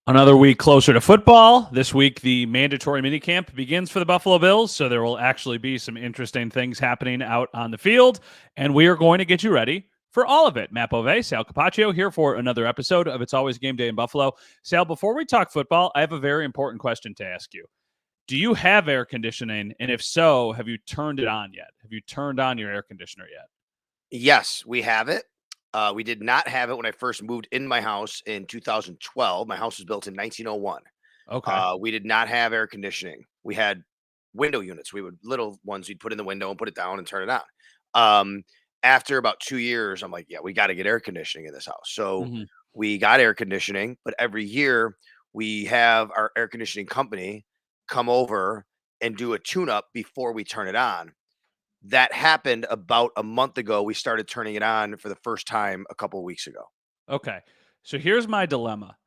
Another week closer to football. This week, the mandatory minicamp begins for the Buffalo Bills, so there will actually be some interesting things happening out on the field, and we are going to get you ready for all of it. Matt Bove, Sal Capaccio here for another episode of It's Always Game Day in Buffalo. Sal, before we talk football, I have a very important question to ask you. Do you have air conditioning? And if so, have you turned it on yet? Have you turned on your air conditioner yet? Yes, we have it. We did not have it when I first moved in my house in 2012. My house was built in 1901. Okay. We did not have air conditioning. We had window units. We would little ones we'd put in the window and put it down and turn it on. After about 2 years, I'm like, yeah, we got to get air conditioning in this house. So Mm-hmm. we got air conditioning, but every year we have our air conditioning company come over and do a tune up before we turn it on. That happened about a month ago. We started turning it on for the first time a couple of weeks ago. Okay. So here's my dilemma.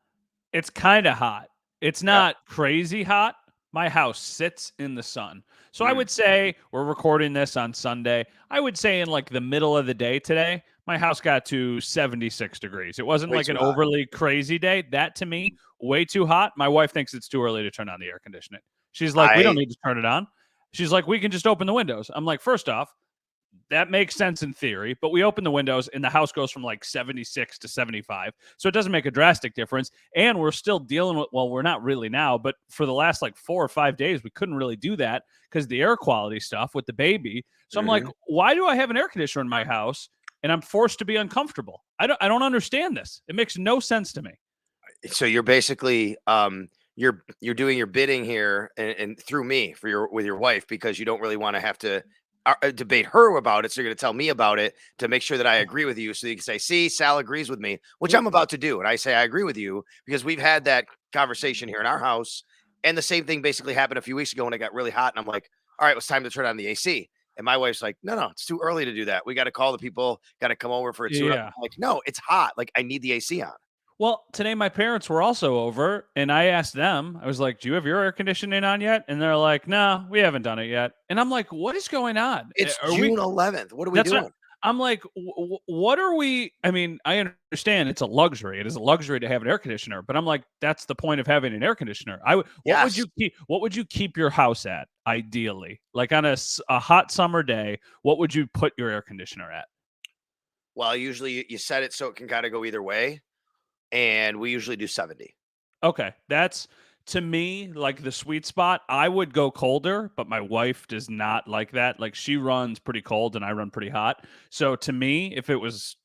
It's kind of hot. It's Yep. not crazy hot. My house sits in the sun. So I Mm. would say we're recording this on Sunday. I would say in like the middle of the day today, my house got to 76 degrees. It wasn't Way like too an hot. overly crazy day. That to me, way too hot. My wife thinks it's too early to turn on the air conditioning. She's like, we don't I need to turn it on. She's like, we can just open the windows. I'm like, first off, that makes sense in theory, but we open the windows and the house goes from like 76 to 75. So it doesn't make a drastic difference. And we're still dealing with, well, we're not really now, but for the last like 4 or 5 days, we couldn't really do that because the air quality stuff with the baby. So I'm like, Mhm. why do I have an air conditioner in my house and I'm forced to be uncomfortable? I don't understand this. It makes no sense to me. So you're basically you're doing your bidding here and through me for your with your wife because you don't really want to have to debate her about it. So you're going to tell me about it to make sure that I agree with you. So you can say, "See, Sal agrees with me," which Well, I'm about to do, and I say I agree with you because we've had that conversation here in our house, and the same thing basically happened a few weeks ago when it got really hot, and I'm like, "All right, it's time to turn on the AC." And my wife's like, "No, no, it's too early to do that. We got to call the people, got to come over for a tune up." yeah. I'm like, "No, it's hot. Like I need the AC on." Well, today my parents were also over, and I asked them, I was like, do you have your air conditioning on yet? And they're like, no, we haven't done it yet. And I'm like, what is going on? It's Are we, June 11th. What are we that's what doing? I'm like, what are we? I mean, I understand it's a luxury. It is a luxury to have an air conditioner, but I'm like, that's the point of having an air conditioner. Yes. What would you keep your house at ideally? Like on a hot summer day, what would you put your air conditioner at? Well, usually you set it so it can kind of go either way, and we usually do 70. Okay, that's to me like the sweet spot. I would go colder, but my wife does not like that. Like she runs pretty cold and I run pretty hot. So to me, if it was,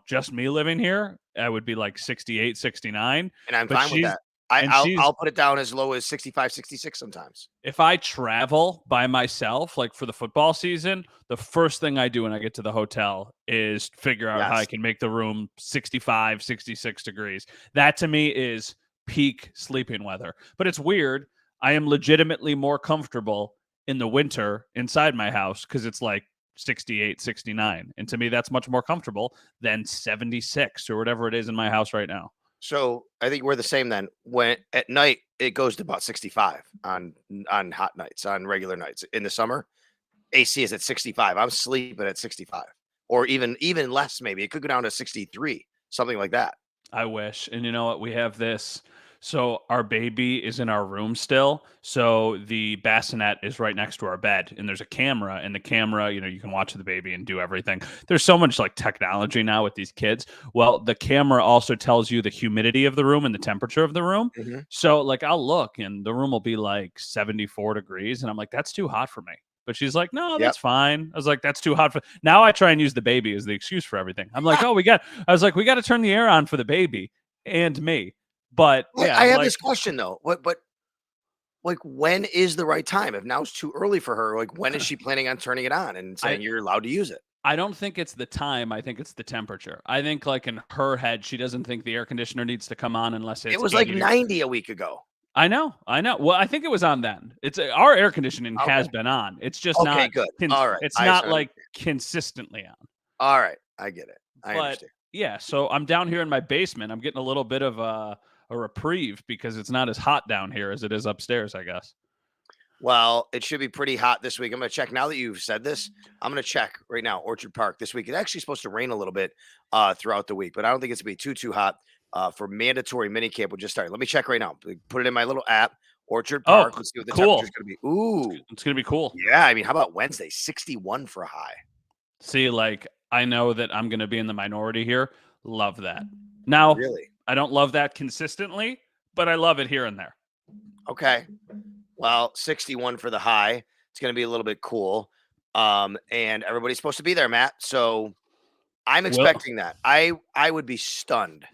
just me living here, I would be like 68, 69. And I'm But fine with she's that. I, and I'll she's I'll put it down as low as 65, 66 sometimes. if I travel by myself, like for the football season, the first thing I do when I get to the hotel is figure out how I Yes. can make the room 65, 66 degrees. That to me is peak sleeping weather. But it's weird. I am legitimately more comfortable in the winter inside my house because it's like 68, 69. And to me, that's much more comfortable than 76 or whatever it is in my house right now. So I think we're the same then. When at night it goes to about 65 on hot nights, on regular nights. In the summer, AC is at 65. I'm sleeping at 65. Or even less, maybe. It could go down to 63, something like that. I wish. And you know what? We have this. So our baby is in our room still. So the bassinet is right next to our bed, and there's a camera. And the camera, you can watch the baby and do everything. There's so much like technology now with these kids. Well, the camera also tells you the humidity of the room and the temperature of the room. Hmm. So like I'll look, and the room will be like 74 degrees, and I'm like, that's too hot for me. But she's like, no, Yep. that's fine. I was like, that's too hot for now. I try and use the baby as the excuse for everything. I'm like, oh, I was like, we got to turn the air on for the baby and me. But yeah, I I'm have like, this question though. What but like when is the right time? If now's too early for her, like when is she planning on turning it on and I saying you're allowed to use it? I don't think it's the time. I think it's the temperature. I think like in her head, she doesn't think the air conditioner needs to come on unless It it's was like 80 degrees. 90 a week ago. I know. Well, I think it was on then. It's our air conditioning Okay. has been on. It's just Okay, not. good. All right. It's I not understand. like consistently on. All right. I get it. I But understand. yeah, so I'm down here in my basement. I'm getting a little bit of a reprieve because it's not as hot down here as it is upstairs, I guess. Well, it should be pretty hot this week. I'm going to check now that you've said this. I'm going to check right now. Orchard Park this week. It's actually supposed to rain a little bit throughout the week, but I don't think it's going to be too hot. for mandatory minicamp, which just started. Let me check right now. Put it in my little app, Orchard Oh, Park. Let's see what the temperature is cool. going to be. Ooh, It's going to be cool. yeah. I mean, how about Wednesday? 61 for a high. See, like, I know that I'm going to be in the minority here. Love that. Now, Really? I don't love that consistently, but I love it here and there. Okay. Well, 61 for the high. It's going to be a little bit cool. And everybody's supposed to be there, Matt. So I'm Well, expecting that. I would be stunned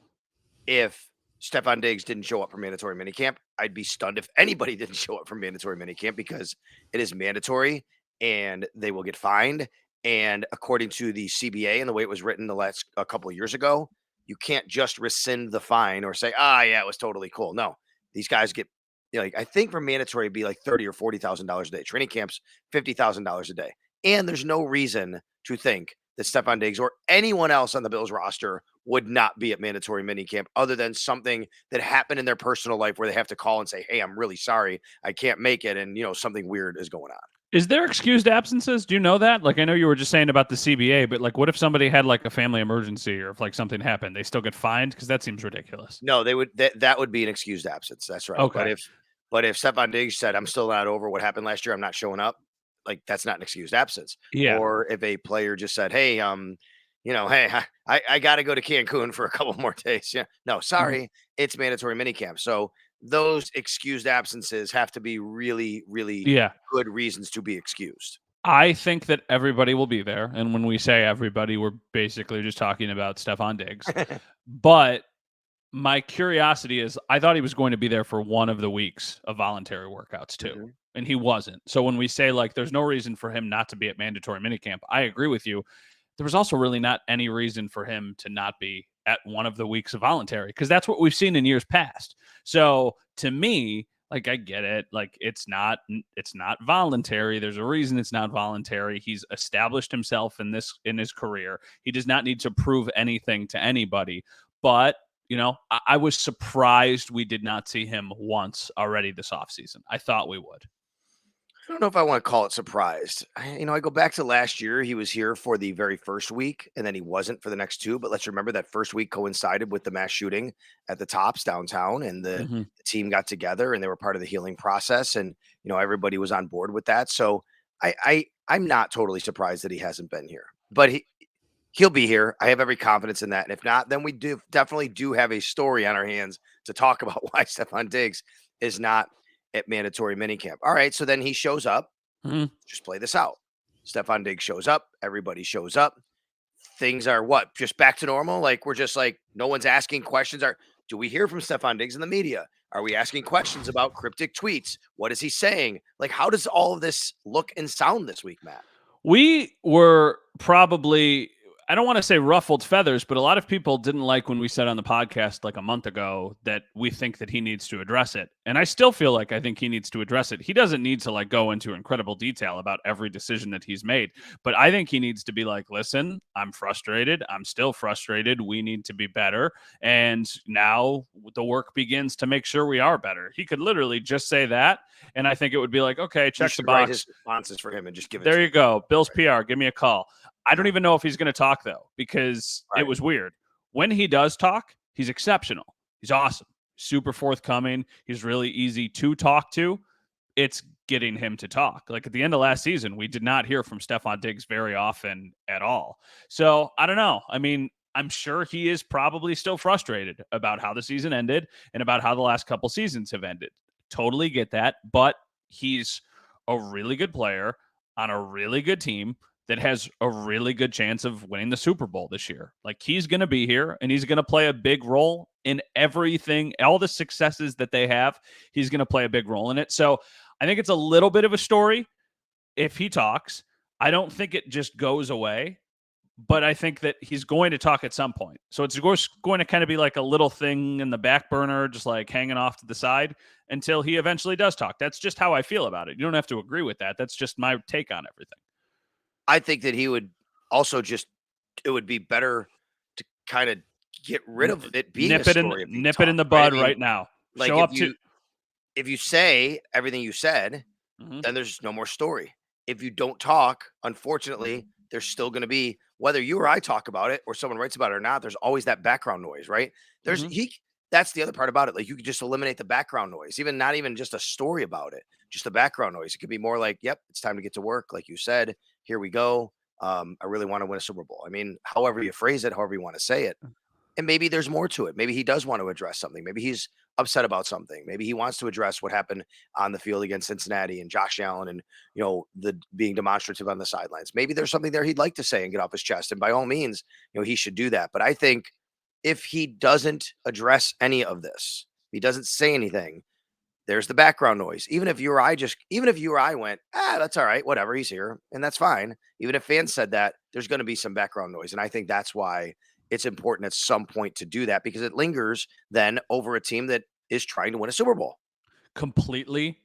if Stefon Diggs didn't show up for mandatory minicamp. I'd be stunned if anybody didn't show up for mandatory minicamp because it is mandatory and they will get fined. And according to the CBA and the way it was written a couple of years ago, you can't just rescind the fine or say, yeah, it was totally cool. No, these guys get like I think for mandatory it'd be like $30,000 or $40,000 a day. Training camps $50,000 a day. And there's no reason to think that Stefon Diggs or anyone else on the Bills roster would not be at mandatory minicamp other than something that happened in their personal life where they have to call and say, hey, I'm really sorry. I can't make it. And, something weird is going on. is there excused absences? Do you know that? Like, I know you were just saying about the CBA, but like, what if somebody had like a family emergency or if like something happened, they still get fined? Because that seems ridiculous. No, they would that would be an excused absence. That's right. Okay. But if Stefon Diggs said, I'm still not over what happened last year, I'm not showing up, like that's not an excused absence. Yeah. Or if a player just said, hey, hey, I got to go to Cancun for a couple more days. Yeah. No, sorry. It's mandatory minicamp. So those excused absences have to be really, really Yeah. good reasons to be excused. I think that everybody will be there. And when we say everybody, we're basically just talking about Stefon Diggs. But my curiosity is I thought he was going to be there for one of the weeks of voluntary workouts too. Mm-hmm. And he wasn't. So when we say like there's no reason for him not to be at mandatory minicamp, I agree with you. There was also really not any reason for him to not be at one of the weeks of voluntary because that's what we've seen in years past. So to me, like I get it, like it's not voluntary. There's a reason it's not voluntary. He's established himself in his career. He does not need to prove anything to anybody. But I was surprised we did not see him once already this offseason. I thought we would. I don't know if I want to call it surprised. I go back to last year. He was here for the very first week, and then he wasn't for the next two. But let's remember that first week coincided with the mass shooting at the Tops downtown, and the team got together, and they were part of the healing process, and everybody was on board with that. So I'm not totally surprised that he hasn't been here, but he'll be here. I have every confidence in that. And if not, then we definitely do have a story on our hands to talk about why Stefon Diggs is not at mandatory minicamp. All right, so then he shows up. Just play this out. Stefon Diggs shows up. Everybody shows up. Things are what? Just back to normal? Like we're just like no one's asking questions. Do we hear from Stefon Diggs in the media? Are we asking questions about cryptic tweets? What is he saying? Like how does all of this look and sound this week, Matt? We were probably, I don't want to say ruffled feathers, but a lot of people didn't like when we said on the podcast like a month ago that we think that he needs to address it. And I still feel like I think he needs to address it. He doesn't need to like go into incredible detail about every decision that he's made, but I think he needs to be like, listen, I'm frustrated. I'm still frustrated. We need to be better. And now the work begins to make sure we are better. He could literally just say that. And I think it would be like, okay, check the box. Write his responses for him and just give it. There you go. Bill's PR. Give me a call. I don't even know if he's going to talk, though, because it was weird. When he does talk, he's exceptional. He's awesome. Super forthcoming. He's really easy to talk to. It's getting him to talk. Like at the end of last season, we did not hear from Stefon Diggs very often at all. So I don't know. I mean, I'm sure he is probably still frustrated about how the season ended and about how the last couple seasons have ended. Totally get that. But he's a really good player on a really good team that has a really good chance of winning the Super Bowl this year. Like he's going to be here and he's going to play a big role in everything, all the successes that they have. He's going to play a big role in it. So I think it's a little bit of a story if he talks. I don't think it just goes away, but I think that he's going to talk at some point. So it's going to kind of be like a little thing in the back burner, just like hanging off to the side until he eventually does talk. That's just how I feel about it. You don't have to agree with that. That's just my take on everything. I think that he would also it would be better to kind of get rid of it being nip it in the bud right? I mean, right now. Like Show up to. If you say everything you said, then there's no more story. If you don't talk, unfortunately, there's still going to be, whether you or I talk about it or someone writes about it or not, there's always that background noise, right? There's Mhm. that's the other part about it. Like, you could just eliminate the background noise, even not even just a story about it, just the background noise. It could be more like, yep, it's time to get to work. Like you said, here we go. I really want to win a Super Bowl. I mean, however you phrase it, however you want to say it. And maybe there's more to it. Maybe he does want to address something. Maybe he's upset about something. Maybe he wants to address what happened on the field against Cincinnati and Josh Allen and, the being demonstrative on the sidelines. Maybe there's something there he'd like to say and get off his chest. And by all means, he should do that. But I think if he doesn't address any of this, he doesn't say anything, there's the background noise. Even if you or I went, that's all right, whatever, he's here, and that's fine. Even if fans said that, there's going to be some background noise. And I think that's why it's important at some point to do that, because it lingers then over a team that is trying to win a Super Bowl. Completely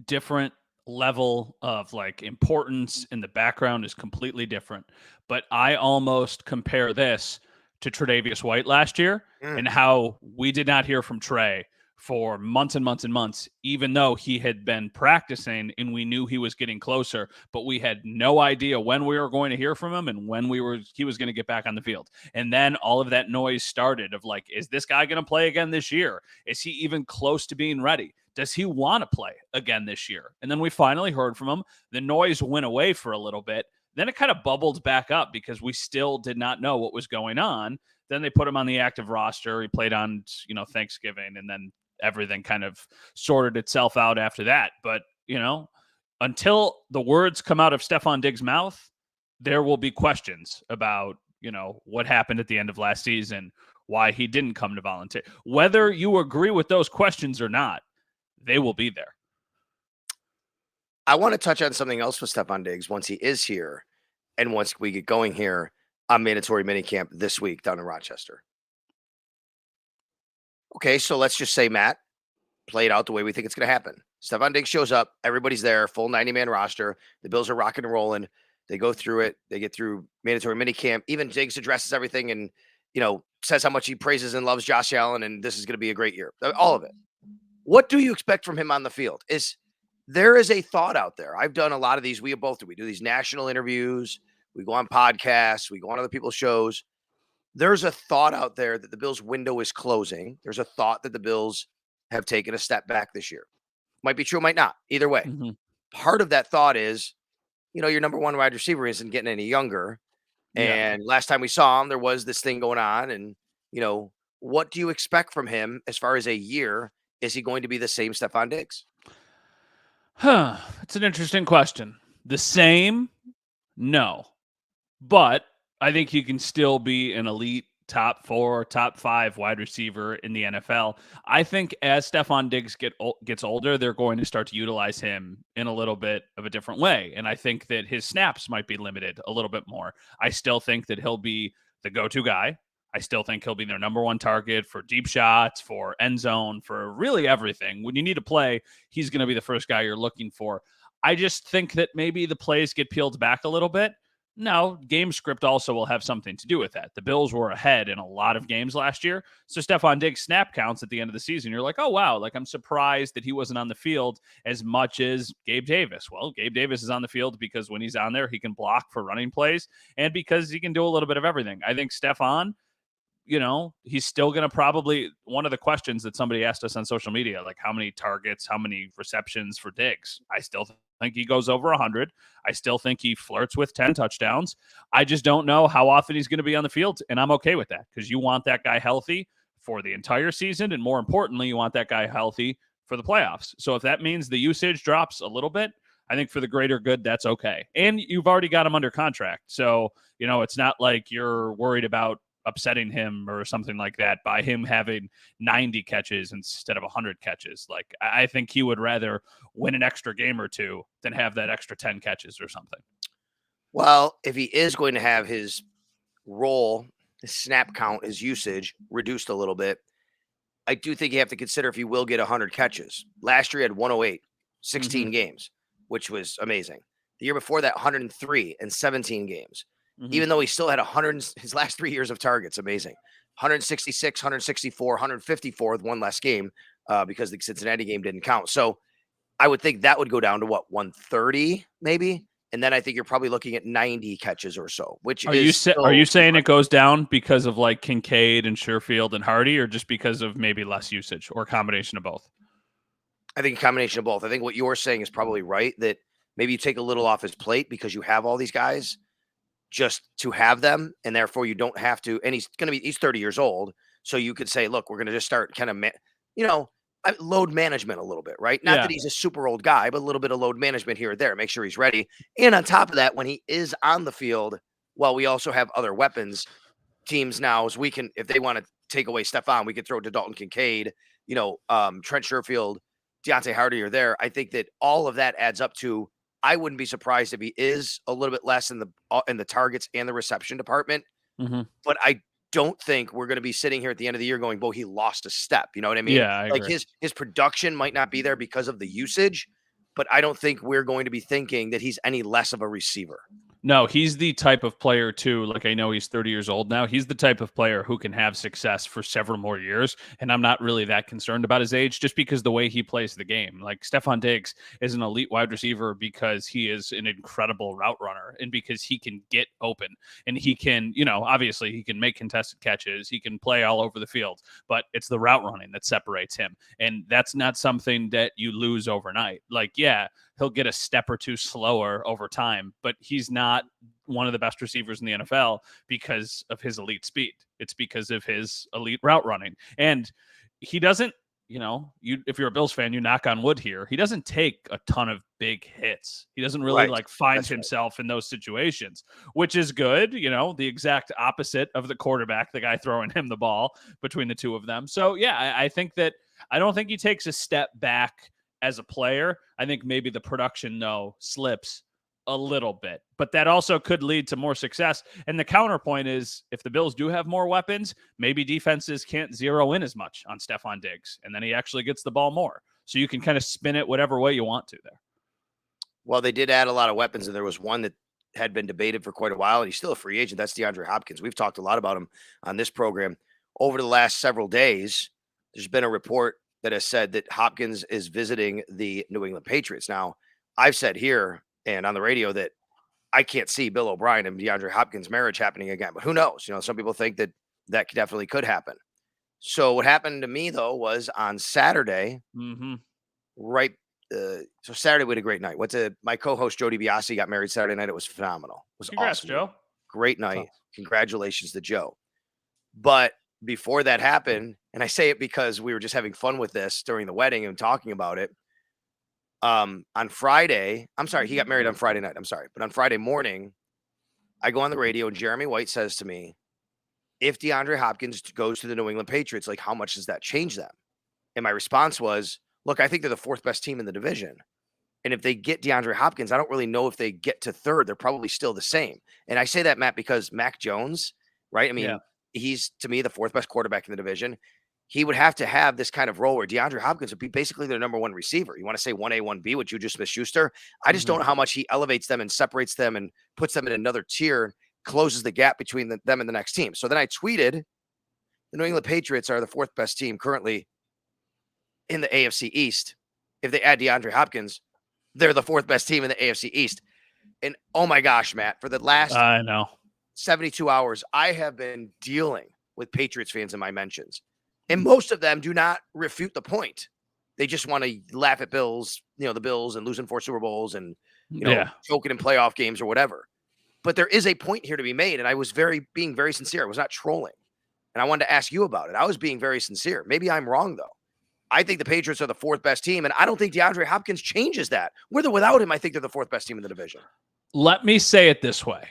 different level of like importance, and the background is completely different. But I almost compare this to Tre'Davious White last year Mm. and how we did not hear from Trey for months and months and months, even though he had been practicing and we knew he was getting closer, but we had no idea when we were going to hear from him and when he was going to get back on the field. And then all of that noise started of like, is this guy going to play again this year? Is he even close to being ready? Does he want to play again this year? And then we finally heard from him. The noise went away for a little bit. Then it kind of bubbled back up because we still did not know what was going on. Then they put him on the active roster. He played on, Thanksgiving, and then everything kind of sorted itself out after that. But, until the words come out of Stefon Diggs' mouth, there will be questions about, what happened at the end of last season, why he didn't come to volunteer. Whether you agree with those questions or not, they will be there. I want to touch on something else with Stefon Diggs once he is here and once we get going here on mandatory minicamp this week down in Rochester. Okay, so let's just say, Matt, played out the way we think it's going to happen. Stefon Diggs shows up. Everybody's there, full 90-man roster. The Bills are rocking and rolling. They go through it. They get through mandatory minicamp. Even Diggs addresses everything and, says how much he praises and loves Josh Allen, and this is going to be a great year. All of it. What do you expect from him on the field? There is a thought out there. I've done a lot of these. We both do. We do these national interviews. We go on podcasts. We go on other people's shows. There's a thought out there that the Bills' window is closing. There's a thought that the Bills have taken a step back this year. Might be true, might not. Either way. Mm-hmm. Part of that thought is, your number one wide receiver isn't getting any younger. Yeah. And last time we saw him, there was this thing going on. And, what do you expect from him as far as a year? Is he going to be the same Stefon Diggs? It's an interesting question. The same? No. But I think he can still be an elite top 4, top 5 wide receiver in the NFL. I think as Stefon Diggs gets older, they're going to start to utilize him in a little bit of a different way. And I think that his snaps might be limited a little bit more. I still think that he'll be the go-to guy. I still think he'll be their number one target for deep shots, for end zone, for really everything. When you need to play, he's going to be the first guy you're looking for. I just think that maybe the plays get peeled back a little bit. Now, game script also will have something to do with that. The Bills were ahead in a lot of games last year. So Stefon Diggs snap counts at the end of the season. You're like, oh, wow, like I'm surprised that he wasn't on the field as much as Gabe Davis. Well, Gabe Davis is on the field because when he's on there, he can block for running plays and because he can do a little bit of everything. I think Stefon, he's still going to probably, one of the questions that somebody asked us on social media, like how many targets, how many receptions for Diggs? I still think he goes over 100. I still think he flirts with 10 touchdowns. I just don't know how often he's going to be on the field, and I'm okay with that because you want that guy healthy for the entire season, and more importantly, you want that guy healthy for the playoffs. So if that means the usage drops a little bit, I think for the greater good, that's okay. And you've already got him under contract. So, it's not like you're worried about upsetting him or something like that by him having 90 catches instead of 100 catches. Like, I think he would rather win an extra game or two than have that extra 10 catches or something. Well, if he is going to have his role, his snap count, his usage reduced a little bit, I do think you have to consider if he will get 100 catches. Last year he had 108, 16 games, which was amazing. The year before that, 103 and 17 games. Even though he still had 100, his last 3 years of targets, amazing. 166, 164, 154 with one less game because the Cincinnati game didn't count. So I would think that would go down to 130 maybe. And then I think you're probably looking at 90 catches or so, which Are is you saying it goes down because of like Kincaid and Sherfield and Hardy, or just because of maybe less usage, or a combination of both? I think a combination of both. I think what you're saying is probably right, that maybe you take a little off his plate because you have all these guys just to have them, and therefore you don't have to. And he's 30 years old, so you could say, look, we're going to just start kind of, load management a little bit, right? Not that Yeah. he's a super old guy, but a little bit of load management here or there. Make sure he's ready. And on top of that, when he is on the field, well, we also have other weapons. Teams now, as we can, if they want to take away Stefon, we could throw to Dalton Kincaid, Trent Sherfield, Deontay Hardy are there. I think that all of that adds up to. I wouldn't be surprised if he is a little bit less in the targets and the reception department, Mm-hmm. but I don't think we're going to be sitting here at the end of the year going, "Well, he lost a step." You know what I mean? Yeah, I Like agree. his production might not be there because of the usage, but I don't think we're going to be thinking that he's any less of a receiver. No, he's the type of player too. Like, I know he's 30 years old now. He's the type of player who can have success for several more years. And I'm not really that concerned about his age, just because the way he plays the game. Like, Stefon Diggs is an elite wide receiver because he is an incredible route runner, and because he can get open, and he can, obviously he can make contested catches. He can play all over the field, but it's the route running that separates him. And that's not something that you lose overnight. Like, yeah, he'll get a step or two slower over time, but he's not one of the best receivers in the NFL because of his elite speed. It's because of his elite route running. And he doesn't, if you're a Bills fan, you knock on wood here. He doesn't take a ton of big hits. He doesn't really find That's himself in those situations, which is good. The exact opposite of the quarterback, the guy throwing him the ball, between the two of them. So yeah, I think that I don't think he takes a step back as a player. I think maybe the production, slips a little bit, but that also could lead to more success. And the counterpoint is, if the Bills do have more weapons, maybe defenses can't zero in as much on Stefon Diggs, and then he actually gets the ball more. So you can kind of spin it whatever way you want to there. Well, they did add a lot of weapons, and there was one that had been debated for quite a while, and he's still a free agent. That's DeAndre Hopkins. We've talked a lot about him on this program. Over the last several days, there's been a report that has said that Hopkins is visiting the New England Patriots. Now, I've said here and on the radio that I can't see Bill O'Brien and DeAndre Hopkins' marriage happening again, but who knows? Some people think that definitely could happen. So what happened to me, though, was on Saturday, Mm-hmm. right? So Saturday we had a great night. My co-host Joe DiBiase got married Saturday night. It was phenomenal. It was Congrats, awesome. Joe. Great night. Congratulations to Joe. But before that happened, and I say it because we were just having fun with this during the wedding and talking about it. On Friday, I'm sorry, he got married on Friday night. I'm sorry. But on Friday morning, I go on the radio and Jeremy White says to me, if DeAndre Hopkins goes to the New England Patriots, like, how much does that change them? And my response was, look, I think they're the fourth best team in the division. And if they get DeAndre Hopkins, I don't really know if they get to third. They're probably still the same. And I say that, Matt, because Mac Jones, right? I mean, he's, to me, the fourth best quarterback in the division. He would have to have this kind of role where DeAndre Hopkins would be basically their number one receiver. You want to say 1A, 1B with Juju Smith-Schuster? I just don't know how much he elevates them and separates them and puts them in another tier, closes the gap between them and the next team. So then I tweeted, the New England Patriots are the fourth best team currently in the AFC East. If they add DeAndre Hopkins, they're the fourth best team in the AFC East. And oh my gosh, Matt, for the last 72 hours, I have been dealing with Patriots fans in my mentions. And most of them do not refute the point. They just want to laugh at Bills, the Bills and losing 4 Super Bowls and, choking in playoff games or whatever. But there is a point here to be made. And I was being very sincere. I was not trolling. And I wanted to ask you about it. I was being very sincere. Maybe I'm wrong, though. I think the Patriots are the fourth best team, and I don't think DeAndre Hopkins changes that. With or without him, I think they're the fourth best team in the division. Let me say it this way.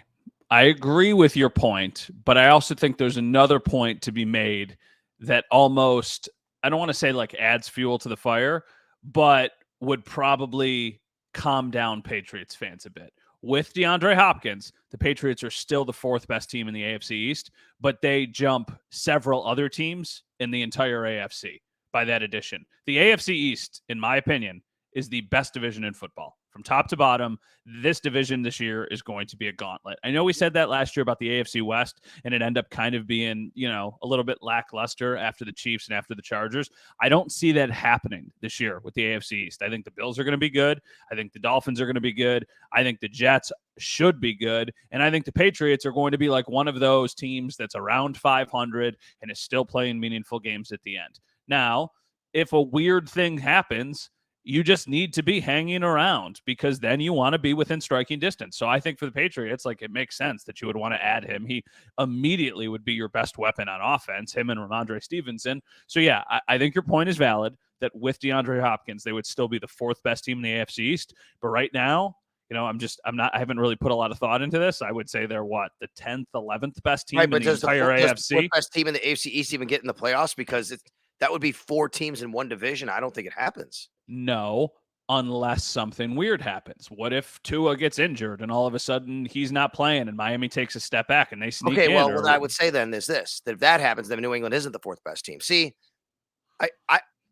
I agree with your point, but I also think there's another point to be made that almost, I don't want to say like adds fuel to the fire, but would probably calm down Patriots fans a bit. With DeAndre Hopkins, the Patriots are still the fourth best team in the AFC East, but they jump several other teams in the entire AFC by that addition. The AFC East, in my opinion, is the best division in football From top to bottom, this division this year is going to be a gauntlet. I know we said that last year about the AFC West, and it ended up kind of being, a little bit lackluster after the Chiefs and after the Chargers. I don't see that happening this year with the AFC East. I think the Bills are going to be good. I think the Dolphins are going to be good. I think the Jets should be good. And I think the Patriots are going to be like one of those teams that's around 500 and is still playing meaningful games at the end. Now, if a weird thing happens, you just need to be hanging around because then you want to be within striking distance. So I think for the Patriots, it makes sense that you would want to add him. He immediately would be your best weapon on offense, him and Ramondre Stevenson. So yeah, I think your point is valid that with DeAndre Hopkins, they would still be the fourth best team in the AFC East. But right now, I haven't really put a lot of thought into this. I would say they're the 10th, 11th best team in the entire AFC. Does the best team in the AFC East even get in the playoffs? Because that would be 4 teams in one division. I don't think it happens. No, unless something weird happens. What if Tua gets injured and all of a sudden he's not playing and Miami takes a step back and they sneak in? Well, what I would say then is this, that if that happens, then New England isn't the fourth best team. See,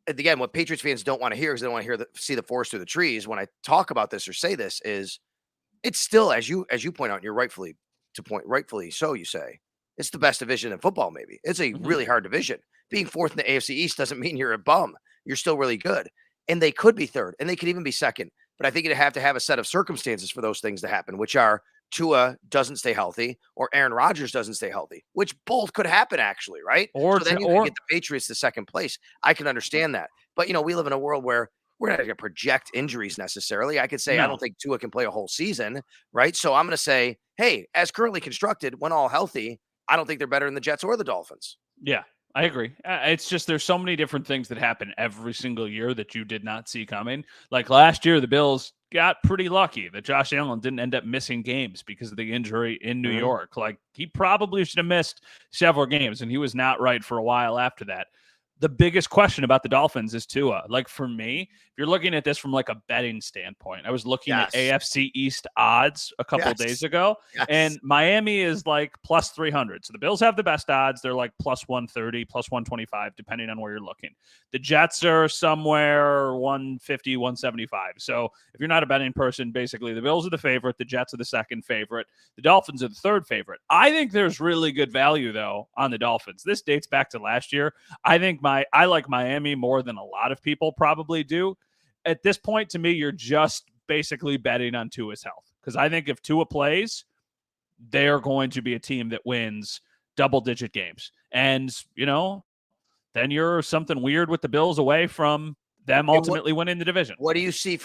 again, what Patriots fans don't want to hear is they don't want to see the forest through the trees. When I talk about this or say this is it's still, as you point out, and you're rightfully so, you say, it's the best division in football, maybe. It's a really hard division. Being fourth in the AFC East doesn't mean you're a bum. You're still really good. And they could be third, and they could even be second. But I think you'd have to have a set of circumstances for those things to happen, which are Tua doesn't stay healthy or Aaron Rodgers doesn't stay healthy, which both could happen actually, right? So then you get the Patriots to second place. I can understand that. But, we live in a world where we're not going to project injuries necessarily. I could say, I don't think Tua can play a whole season, right? So I'm going to say, hey, as currently constructed, when all healthy, I don't think they're better than the Jets or the Dolphins. Yeah, I agree. It's just there's so many different things that happen every single year that you did not see coming. Like last year, the Bills got pretty lucky that Josh Allen didn't end up missing games because of the injury in New York. Like he probably should have missed several games, and he was not right for a while after that. The biggest question about the Dolphins is Tua. Like for me, if you're looking at this from a betting standpoint, I was looking at AFC East odds a couple of days ago, and Miami is plus 300. So the Bills have the best odds. They're plus 130, plus 125, depending on where you're looking. The Jets are somewhere 150, 175. So if you're not a betting person, basically the Bills are the favorite. The Jets are the second favorite. The Dolphins are the third favorite. I think there's really good value though on the Dolphins. This dates back to last year. I like Miami more than a lot of people probably do. At this point, to me, you're just basically betting on Tua's health. Because I think if Tua plays, they're going to be a team that wins double-digit games. And, then you're something weird with the Bills away from them ultimately winning the division. What do you see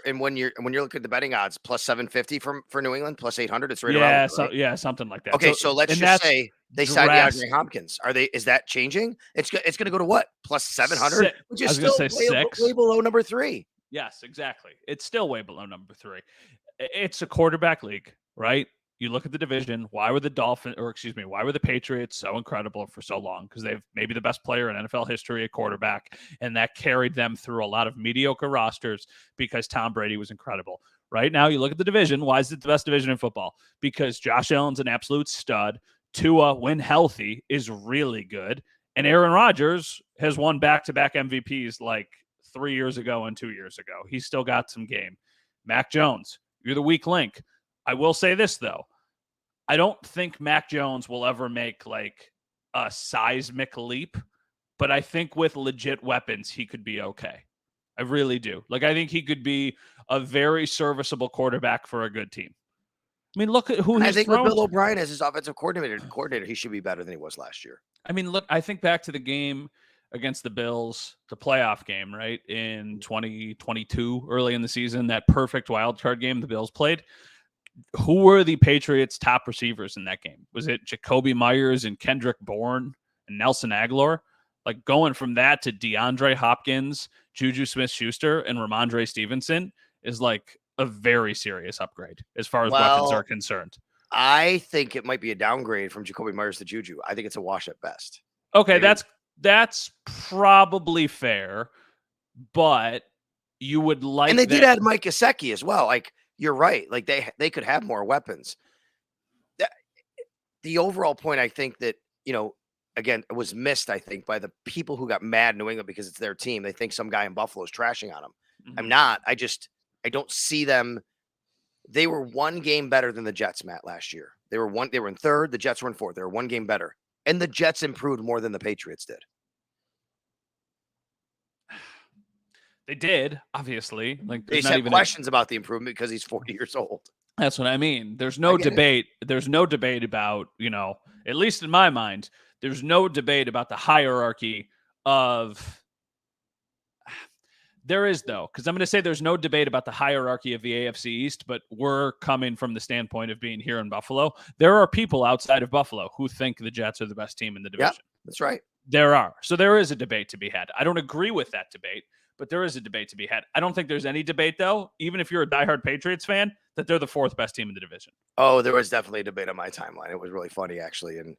and when you're looking at the betting odds, plus 750 for New England, plus 800? It's right around. Yeah, something like that. Okay, so let's just say they signed DeAndre Hopkins. Is that changing? It's going to go to what? Plus 700, which is still way below number 3. Yes, exactly. It's still way below number 3. It's a quarterback league, right? You look at the division. Why were the Patriots so incredible for so long? Because they've maybe the best player in NFL history at quarterback, and that carried them through a lot of mediocre rosters because Tom Brady was incredible. Right now, you look at the division. Why is it the best division in football? Because Josh Allen's an absolute stud. Tua, when healthy, is really good. And Aaron Rodgers has won back-to-back MVPs 3 years ago and 2 years ago. He's still got some game. Mac Jones, you're the weak link. I will say this, though. I don't think Mac Jones will ever make a seismic leap, but I think with legit weapons, he could be okay. I really do. I think he could be a very serviceable quarterback for a good team. I mean, look at who he's thrown. With Bill O'Brien as his offensive coordinator, he should be better than he was last year. I mean, look, I think back to the game against the Bills, the playoff game, right, in 2022, early in the season, that perfect wild card game the Bills played. Who were the Patriots' top receivers in that game? Was it Jacoby Myers and Kendrick Bourne and Nelson Aguilar? Going from that to DeAndre Hopkins, Juju Smith-Schuster, and Ramondre Stevenson is a very serious upgrade as far as weapons are concerned. I think it might be a downgrade from Jacoby Myers to Juju. I think it's a wash at best. Okay, that's probably fair, but you would like. And they did add Mike Gesicki as well. You're right. They could have more weapons. The overall point, I think that, again, it was missed, I think, by the people who got mad in New England because it's their team. They think some guy in Buffalo is trashing on them. I'm not. I don't see them. They were one game better than the Jets, Matt, last year. They were in third. The Jets were in fourth. They were one game better. And the Jets improved more than the Patriots did. They did, obviously. Like, They have questions about the improvement because he's 40 years old. That's what I mean. There's no debate. There's no debate about, at least in my mind, there's no debate about the hierarchy of. There is, though, because I'm going to say there's no debate about the hierarchy of the AFC East, but we're coming from the standpoint of being here in Buffalo. There are people outside of Buffalo who think the Jets are the best team in the division. Yeah, that's right. There are. So there is a debate to be had. I don't agree with that debate, but there is a debate to be had. I don't think there's any debate, though, even if you're a diehard Patriots fan, that they're the fourth best team in the division. Oh, there was definitely a debate on my timeline. It was really funny, actually. And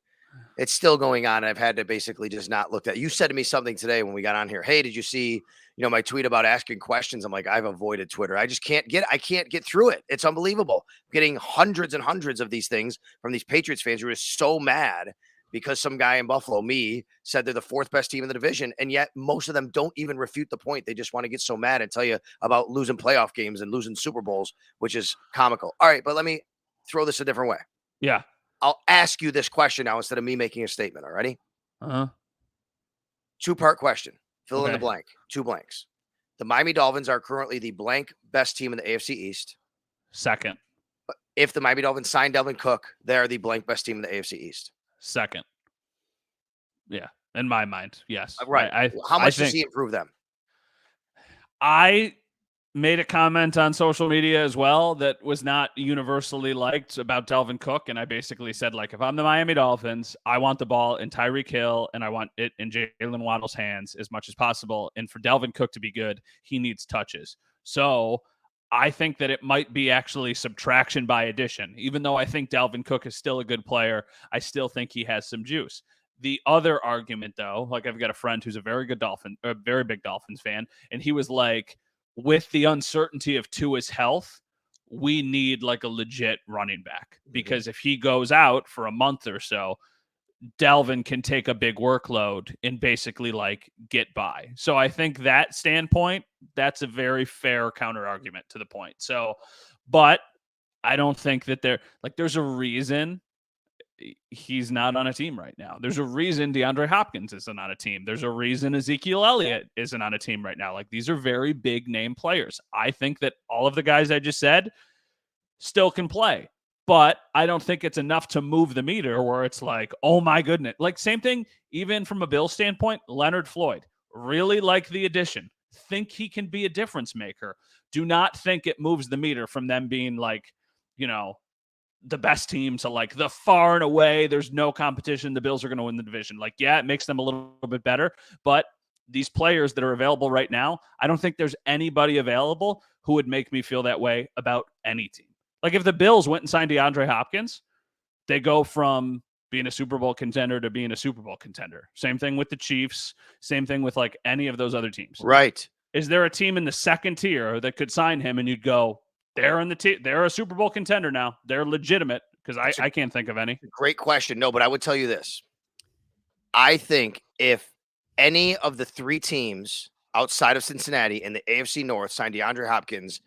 it's still going on. I've had to basically just not look at. You said to me something today when we got on here. Hey, did you see, my tweet about asking questions? I'm like, I've avoided Twitter. I can't get through it. It's unbelievable. I'm getting hundreds and hundreds of these things from these Patriots fans who are just so mad because some guy in Buffalo, me, said they're the fourth best team in the division. And yet most of them don't even refute the point. They just want to get so mad and tell you about losing playoff games and losing Super Bowls, which is comical. All right, but let me throw this a different way. Yeah. I'll ask you this question now instead of me making a statement. All righty? Uh-huh. Two-part question. Fill in the blank. 2 blanks. The Miami Dolphins are currently the blank best team in the AFC East. Second. If the Miami Dolphins sign Dalvin Cook, they're the blank best team in the AFC East. Second. Yeah. In my mind, yes. Right. How much does he improve them? I made a comment on social media as well that was not universally liked about Dalvin Cook. And I basically said, if I'm the Miami Dolphins, I want the ball in Tyreek Hill and I want it in Jalen Waddle's hands as much as possible. And for Dalvin Cook to be good, he needs touches. So I think that it might be actually subtraction by addition. Even though I think Dalvin Cook is still a good player, I still think he has some juice. The other argument, though, I've got a friend who's a very big Dolphins fan, and he was like, with the uncertainty of Tua's health, we need a legit running back because if he goes out for a month or so, Dalvin can take a big workload and basically get by. So I think that standpoint, that's a very fair counter argument to the point. So, but I don't think that there's a reason he's not on a team right now. There's a reason DeAndre Hopkins isn't on a team. There's a reason Ezekiel Elliott isn't on a team right now. These are very big name players. I think that all of the guys I just said still can play, but I don't think it's enough to move the meter where it's oh my goodness. Same thing, even from a Bills standpoint, Leonard Floyd, really like the addition. Think he can be a difference maker. Do not think it moves the meter from them being the best team to the far and away. There's no competition. The Bills are going to win the division. Yeah, it makes them a little bit better, but these players that are available right now, I don't think there's anybody available who would make me feel that way about any team. If the Bills went and signed DeAndre Hopkins, they go from being a Super Bowl contender to being a Super Bowl contender. Same thing with the Chiefs. Same thing with any of those other teams. Right. Is there a team in the second tier that could sign him and you'd go, they're a Super Bowl contender now. They're legitimate, because I can't think of any. Great question. No, but I would tell you this. I think if any of the 3 teams outside of Cincinnati in the AFC North sign DeAndre Hopkins,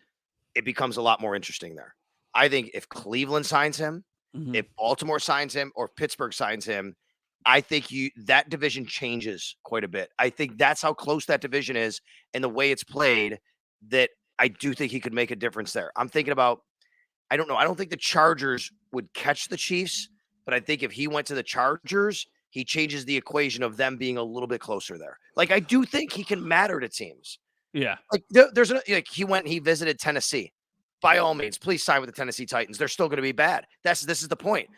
it becomes a lot more interesting there. I think if Cleveland signs him, if Baltimore signs him, or Pittsburgh signs him, I think that division changes quite a bit. I think that's how close that division is and the way it's played, that I do think he could make a difference there. I'm thinking about, I don't know. I don't think the Chargers would catch the Chiefs, but I think if he went to the Chargers, he changes the equation of them being a little bit closer there. I do think he can matter to teams. Yeah. He visited Tennessee. By all means, please sign with the Tennessee Titans. They're still going to be bad. This is the point.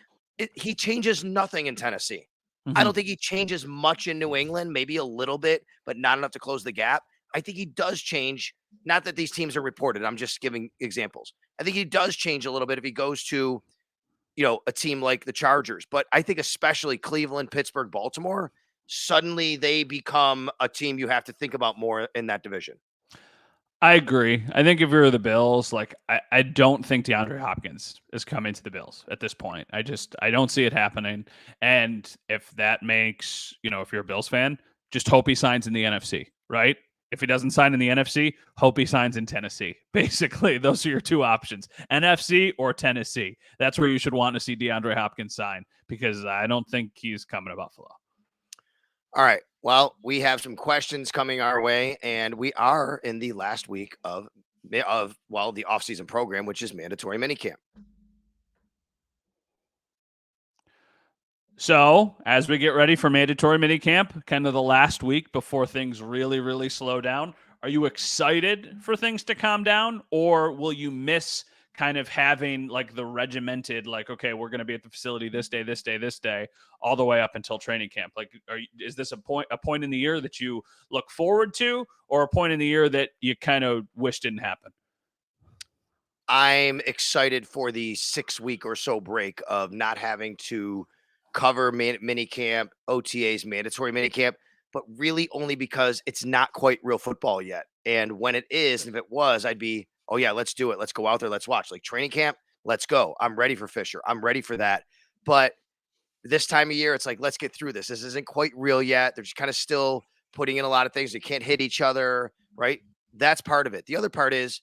He changes nothing in Tennessee. I don't think he changes much in New England, maybe a little bit, but not enough to close the gap. I think he does change. Not that these teams are reported. I'm just giving examples. I think he does change a little bit if he goes to, a team like the Chargers. But I think especially Cleveland, Pittsburgh, Baltimore, suddenly they become a team you have to think about more in that division. I agree. I think if you're the Bills, I don't think DeAndre Hopkins is coming to the Bills at this point. I don't see it happening. And if that makes, if you're a Bills fan, just hope he signs in the NFC, right? If he doesn't sign in the NFC, hope he signs in Tennessee. Basically, those are your two options, NFC or Tennessee. That's where you should want to see DeAndre Hopkins sign, because I don't think he's coming to Buffalo. All right. Well, we have some questions coming our way, and we are in the last week of the offseason program, which is mandatory minicamp. So as we get ready for mandatory minicamp, kind of the last week before things really, really slow down, are you excited for things to calm down, or will you miss kind of having like the regimented, like, okay, we're going to be at the facility this day, this day, this day, all the way up until training camp? Like, is this a point in the year that you look forward to, or a point in the year that you kind of wish didn't happen? I'm excited for the 6-week or so break of not having to cover minicamp, OTAs, mandatory minicamp, but really only because it's not quite real football yet. And when it is, and if it was, I'd be, oh yeah, let's do it. Let's go out there. Let's watch. Like training camp, let's go. I'm ready for Fisher. I'm ready for that. But this time of year, it's like, let's get through this. This isn't quite real yet. They're just kind of still putting in a lot of things. They can't hit each other, right? That's part of it. The other part is,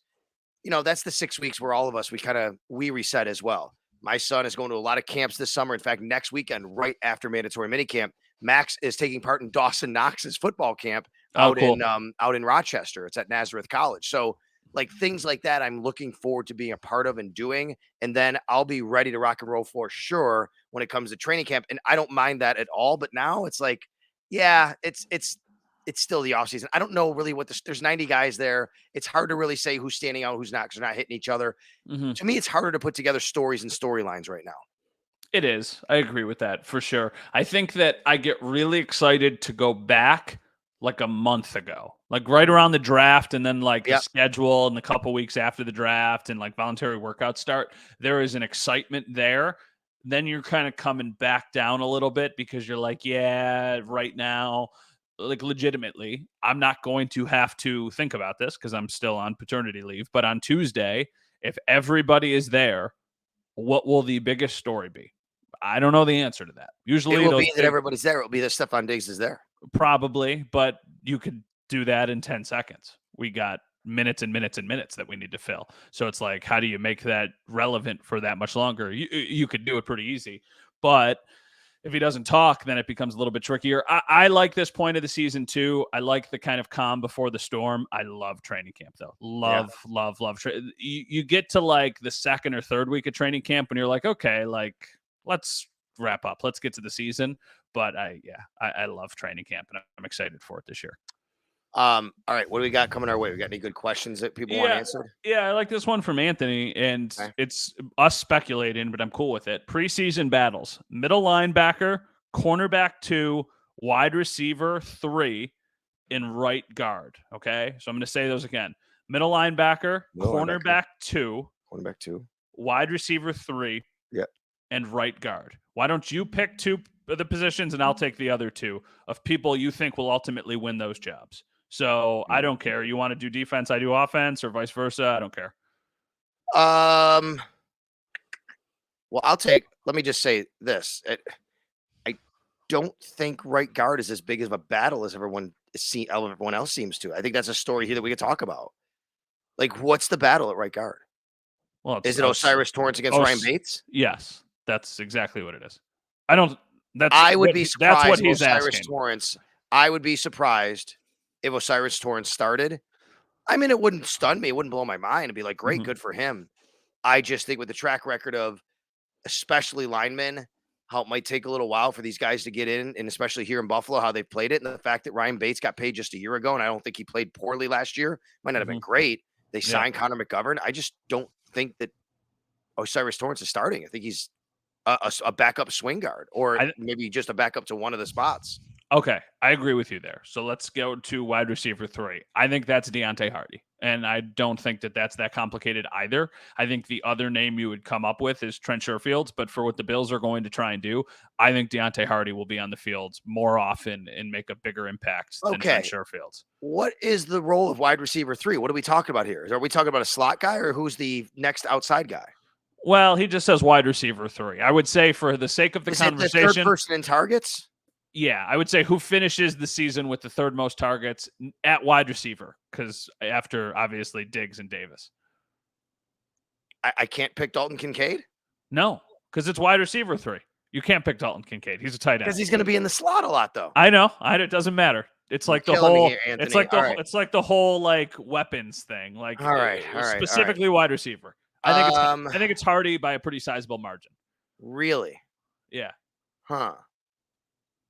that's the 6 weeks where all of us, we reset as well. My son is going to a lot of camps this summer. In fact, next weekend, right after mandatory minicamp, Max is taking part in Dawson Knox's football camp out in Rochester. It's at Nazareth College. So like things like that, I'm looking forward to being a part of and doing. And then I'll be ready to rock and roll for sure when it comes to training camp. And I don't mind that at all. But now it's like, yeah, it's still the offseason. I don't know really there's 90 guys there. It's hard to really say who's standing out, who's not, because they're not hitting each other. Mm-hmm. To me, it's harder to put together stories and storylines right now. It is. I agree with that for sure. I think that I get really excited to go back like a month ago, like right around the draft, and then like the schedule and the couple weeks after the draft and like voluntary workouts start. There is an excitement there. Then you're kind of coming back down a little bit because you're like, yeah, right now, like legitimately, I'm not going to have to think about this because I'm still on paternity leave. But on Tuesday, if everybody is there, what will the biggest story be? I don't know the answer to that. Usually it will be that everybody's there. It will be that Stefon Diggs is there. Probably, but you could do that in 10 seconds. We got minutes and minutes and minutes that we need to fill. So it's like, how do you make that relevant for that much longer? You could do it pretty easy, but if he doesn't talk, then it becomes a little bit trickier. I like this point of the season too. I like the kind of calm before the storm. I love training camp though. Love. You get to like the second or third week of training camp and you're like, okay, like let's wrap up. Let's get to the season. But I love training camp and I'm excited for it this year. All right. What do we got coming our way? We got any good questions that people want answered? Yeah, I like this one from Anthony, and it's us speculating, but I'm cool with it. Preseason battles: middle linebacker, cornerback 2, wide receiver 3, and right guard. Okay, so I'm going to say those again: middle linebacker, cornerback 2, wide receiver 3, and right guard. Why don't you pick 2 of the positions, and I'll take the other 2 of people you think will ultimately win those jobs? So I don't care. You want to do defense, I do offense, or vice versa. I don't care. Well, let me just say this. I don't think right guard is as big of a battle as everyone else seems to. I think that's a story here that we could talk about. Like, what's the battle at right guard? Well, is it O'Cyrus Torrence against Ryan Bates? Yes, that's exactly what it is. I would be surprised. That's what he's asking. I would be surprised if O'Cyrus Torrence started. I mean, it wouldn't stun me. It wouldn't blow my mind. It'd be like, great, good for him. I just think with the track record of especially linemen, how it might take a little while for these guys to get in, and especially here in Buffalo, how they've played it. And the fact that Ryan Bates got paid just a year ago, and I don't think he played poorly last year. Might not have been great. They signed Connor McGovern. I just don't think that O'Cyrus Torrence is starting. I think he's a backup swing guard, or maybe just a backup to one of the spots. Okay, I agree with you there. So let's go to wide receiver 3. I think that's Deontay Hardy, and I don't think that that's that complicated either. I think the other name you would come up with is Trent Sherfields, but for what the Bills are going to try and do, I think Deontay Hardy will be on the field more often and make a bigger impact than Trent Sherfields. What is the role of wide receiver 3? What are we talking about here? Are we talking about a slot guy, or who's the next outside guy? Well, he just says wide receiver 3. I would say for the sake of the conversation, the third person in targets? Yeah, I would say who finishes the season with the third most targets at wide receiver, because after obviously Diggs and Davis. I can't pick Dalton Kincaid No, because it's wide receiver 3. You can't pick Dalton Kincaid. He's a tight end. because he's going to be in the slot a lot, though. I know. It doesn't matter. It's You're like the killing me whole. here, It's Anthony. like the. It's like the whole like weapons thing. Like All right. specifically wide receiver. I think it's Hardy by a pretty sizable margin. Really? Yeah. Huh.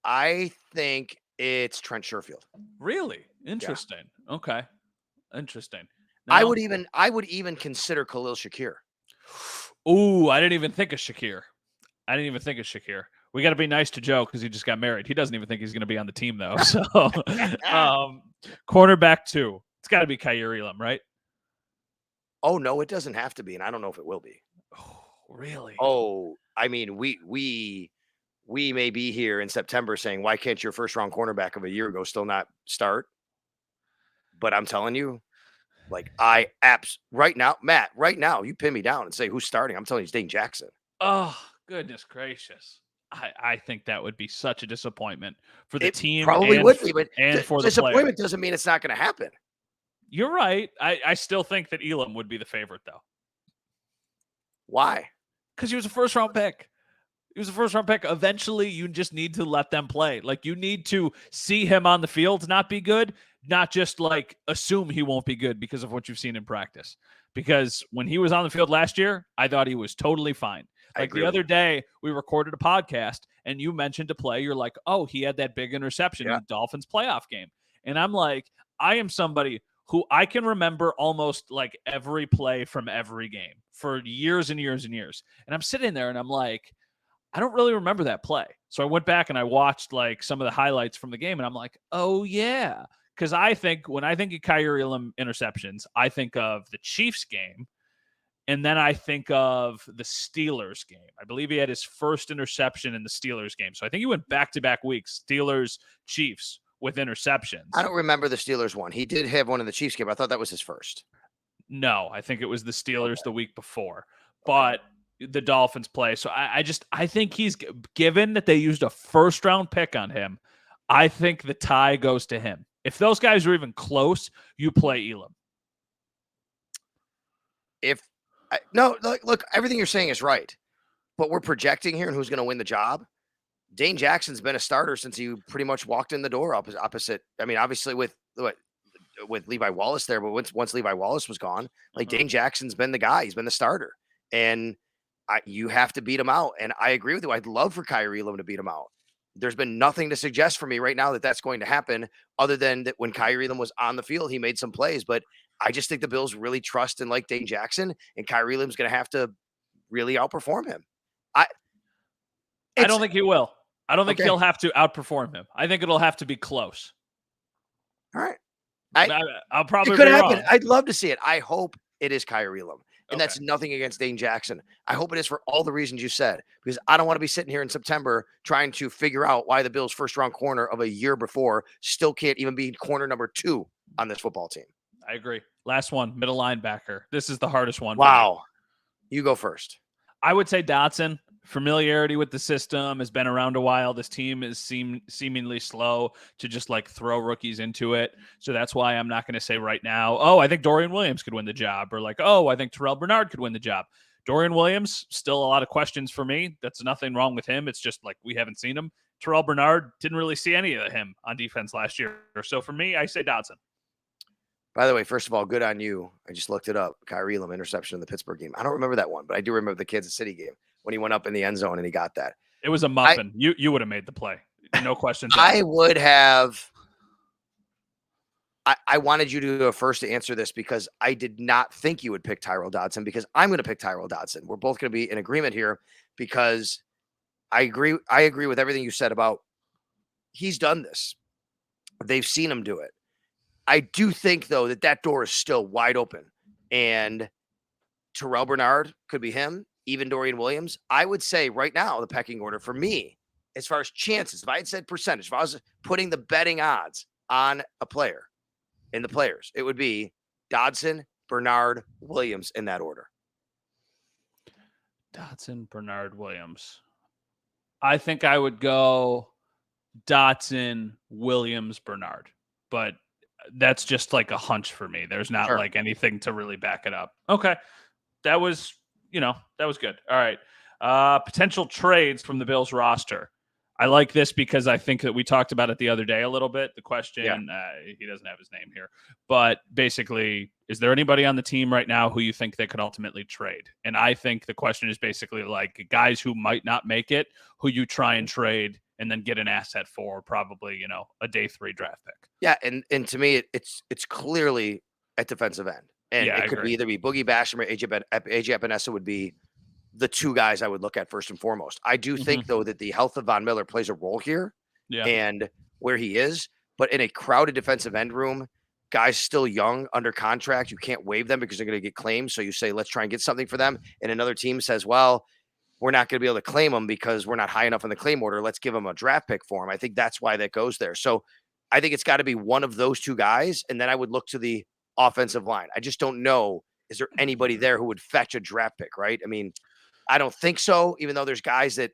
I think it's Trent Sherfield. Really interesting. Yeah. Okay. Interesting. Now, I would even consider Khalil Shakir. Ooh, I didn't even think of Shakir. We got to be nice to Joe because he just got married. He doesn't even think he's going to be on the team, though. So, cornerback 2. It's got to be Kaiir Elam, right? Oh, no, it doesn't have to be, and I don't know if it will be. Oh, really? Oh, I mean, we may be here in September saying, why can't your first-round cornerback of a year ago still not start? But I'm telling you, like, right now, you pin me down and say who's starting. I'm telling you, it's Dane Jackson. Oh, goodness gracious. I think that would be such a disappointment for the team. Probably would be, but for the disappointment doesn't mean it's not going to happen. You're right. I still think that Elam would be the favorite, though. Why? Because he was a first-round pick. Eventually, you just need to let them play. Like, you need to see him on the field not be good, not just, like, assume he won't be good because of what you've seen in practice. Because when he was on the field last year, I thought he was totally fine. Like, the other day, we recorded a podcast, and you mentioned a play. You're like, oh, he had that big interception in the Dolphins playoff game. And I'm like, I am somebody who I can remember almost, like, every play from every game for years and years and years. And I'm sitting there, and I'm like, I don't really remember that play. So I went back and I watched like some of the highlights from the game, and I'm like, oh yeah. Because when I think of Kaiir Elam interceptions, I think of the Chiefs game, and then I think of the Steelers game. I believe he had his first interception in the Steelers game. So I think he went back-to-back weeks, Steelers, Chiefs, with interceptions. I don't remember the Steelers one. He did have one in the Chiefs game. I thought that was his first. No, I think it was the Steelers the week before. But the Dolphins play. So I think he's, given that they used a first round pick on him, I think the tie goes to him. If those guys are even close, you play Elam. Look, everything you're saying is right, but we're projecting here and who's going to win the job. Dane Jackson's been a starter since he pretty much walked in the door opposite. I mean, obviously with Levi Wallace there, but once Levi Wallace was gone, like Dane Jackson's been the guy. He's been the starter, and you have to beat him out. And I agree with you. I'd love for Kaiir Elam to beat him out. There's been nothing to suggest for me right now that that's going to happen, other than that when Kaiir Elam was on the field, he made some plays. But I just think the Bills really trust and like Dane Jackson, and Kaiir Elam's going to have to really outperform him. I don't think he will. I don't think he'll have to outperform him. I think it'll have to be close. All right. I'll probably it could be happen. wrong. I'd love to see it. I hope it is Kaiir Elam. And that's nothing against Dane Jackson. I hope it is for all the reasons you said, because I don't want to be sitting here in September trying to figure out why the Bills' first-round corner of a year before still can't even be corner number 2 on this football team. I agree. Last one, middle linebacker. This is the hardest one. Wow. You go first. I would say Dotson. Familiarity with the system, has been around a while. This team is seemingly slow to just like throw rookies into it. So that's why I'm not going to say right now, oh, I think Dorian Williams could win the job, or like, oh, I think Terrell Bernard could win the job. Dorian Williams, still a lot of questions for me. That's nothing wrong with him. It's just like we haven't seen him. Terrell Bernard, didn't really see any of him on defense last year. So for me, I say Dotson. By the way, first of all, good on you. I just looked it up. Kaiir Elam interception in the Pittsburgh game. I don't remember that one, but I do remember the Kansas City game when he went up in the end zone and he got that. It was a muffin. You would have made the play. No questions asked. I would have. I wanted you to go first to answer this because I did not think you would pick Tyrell Dodson, because I'm going to pick Tyrell Dodson. We're both going to be in agreement here because I agree with everything you said about he's done this. They've seen him do it. I do think, though, that door is still wide open, and Terrell Bernard could be him, even Dorian Williams. I would say right now, the pecking order for me, as far as chances, if I had said percentage, if I was putting the betting odds on a player in the players, it would be Dodson, Bernard, Williams in that order. Dodson, Bernard, Williams. I think I would go Dotson, Williams, Bernard. But that's just like a hunch for me. There's not Sure. like anything to really back it up. Okay. That was, that was good. All right. Potential trades from the Bills roster. I like this because I think that we talked about it the other day a little bit. The Yeah. question, he doesn't have his name here, but basically, is there anybody on the team right now who you think they could ultimately trade? And I think the question is basically like guys who might not make it, who you try and trade and then get an asset for, probably, a day 3 draft pick. Yeah, and to me, it's clearly at defensive end, and Yeah, I it could agree. be either be Boogie Basham or AJ Epinesa would be the two guys I would look at first and foremost. I do think though that the health of Von Miller plays a role here, Yeah. and where he is, but in a crowded defensive end room, guys still young under contract, you can't waive them because they're going to get claims. So you say, let's try and get something for them, and another team says, well, we're not going to be able to claim them because we're not high enough in the claim order. Let's give them a draft pick for him. I think that's why that goes there. So I think it's got to be one of those two guys. And then I would look to the offensive line. I just don't know. Is there anybody there who would fetch a draft pick? Right. I mean, I don't think so, even though there's guys that,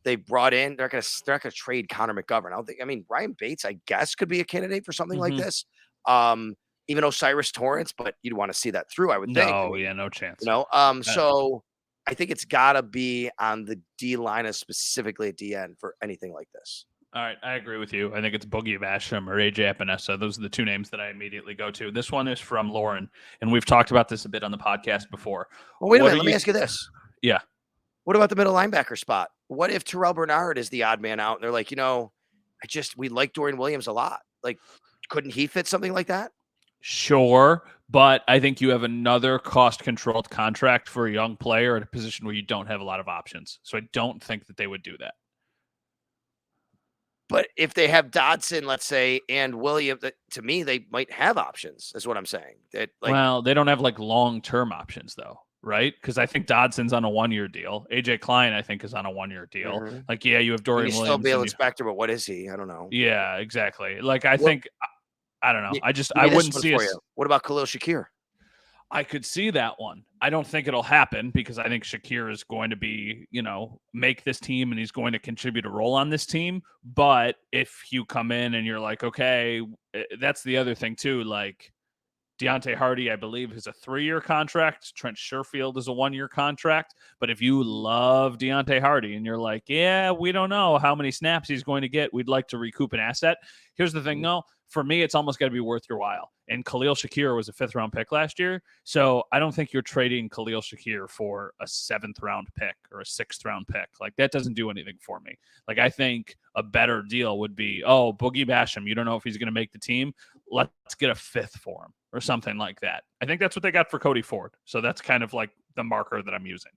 they brought in, they're not gonna trade Connor McGovern. I mean, Ryan Bates, I guess, could be a candidate for something like this. Even Osiris Torrance, but you'd want to see that through, I would think. I No, mean, yeah, no chance. So I think it's gotta be on the D line, specifically at DN for anything like this. All right, I agree with you. I think it's Boogie Basham or AJ Epinesa. Those are the two names that I immediately go to. This one is from Lauren, and we've talked about this a bit on the podcast before. Well, wait a minute. Let me ask you this. Yeah. What about the middle linebacker spot? What if Terrell Bernard is the odd man out and they're like, we like Dorian Williams a lot. Like, couldn't he fit something like that? Sure, but I think you have another cost-controlled contract for a young player at a position where you don't have a lot of options. So I don't think that they would do that. But if they have Dodson, let's say, and Williams, to me, they might have options, is what I'm saying. Well, they don't have like long-term options though, right? Because I think Dodson's on a 1-year deal. AJ Klein, I think, is on a 1-year deal. Mm-hmm. Like, yeah, you have Dorian He's Williams. Still Balen Spector, but what is he? I don't know. Yeah, exactly. Like, I think, I don't know. I wouldn't see it. What about Khalil Shakir? I could see that one. I don't think it'll happen because I think Shakir is going to be, make this team and he's going to contribute a role on this team. But if you come in and you're like, okay, that's the other thing too. Like Deontay Hardy, I believe, is a 3-year contract. Trent Sherfield is a 1-year contract. But if you love Deontay Hardy and you're like, yeah, we don't know how many snaps he's going to get, we'd like to recoup an asset. Here's the thing, though. For me, it's almost got to be worth your while. And Khalil Shakir was a 5th-round pick last year. So I don't think you're trading Khalil Shakir for a 7th-round pick or a 6th-round pick. Like, that doesn't do anything for me. Like, I think a better deal would be, Boogie Basham, you don't know if he's going to make the team. Let's get a 5th for him or something like that. I think that's what they got for Cody Ford. So that's kind of like the marker that I'm using.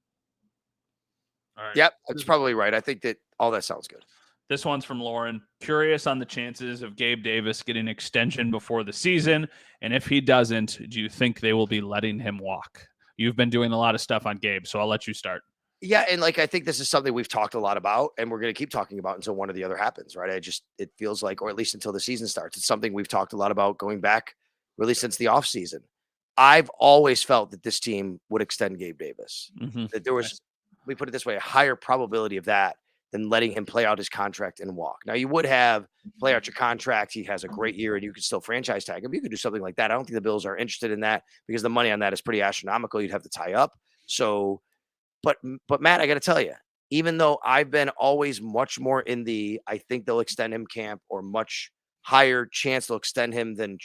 All right. Yep, that's probably right. I think that all that sounds good. This one's from Lauren. Curious on the chances of Gabe Davis getting an extension before the season. And if he doesn't, do you think they will be letting him walk? You've been doing a lot of stuff on Gabe, so I'll let you start. Yeah, and I think this is something we've talked a lot about, and we're going to keep talking about until one or the other happens, right? It feels like, or at least until the season starts, it's something we've talked a lot about going back really since the offseason. I've always felt that this team would extend Gabe Davis. Mm-hmm. That there was, we put it this way, a higher probability of that than letting him play out his contract and walk. Now, you would have play out your contract. He has a great year, and you could still franchise tag him. You could do something like that. I don't think the Bills are interested in that because the money on that is pretty astronomical. You'd have to tie up. So, but Matt, I got to tell you, even though I've been always much more in I think they'll extend him camp, or much higher chance they'll extend him than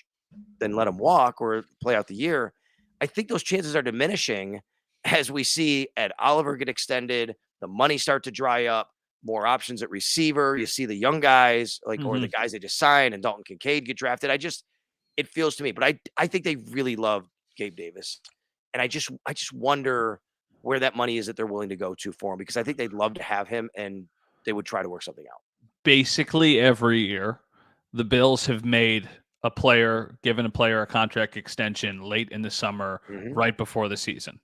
let him walk or play out the year, I think those chances are diminishing as we see Ed Oliver get extended, the money start to dry up, more options at receiver. You see the young guys or the guys they just signed, and Dalton Kincaid get drafted. It feels to me, but I think they really love Gabe Davis. And I just wonder where that money is that they're willing to go to for him, because I think they'd love to have him and they would try to work something out. Basically every year, the Bills have given a player a contract extension late in the summer, right before the season.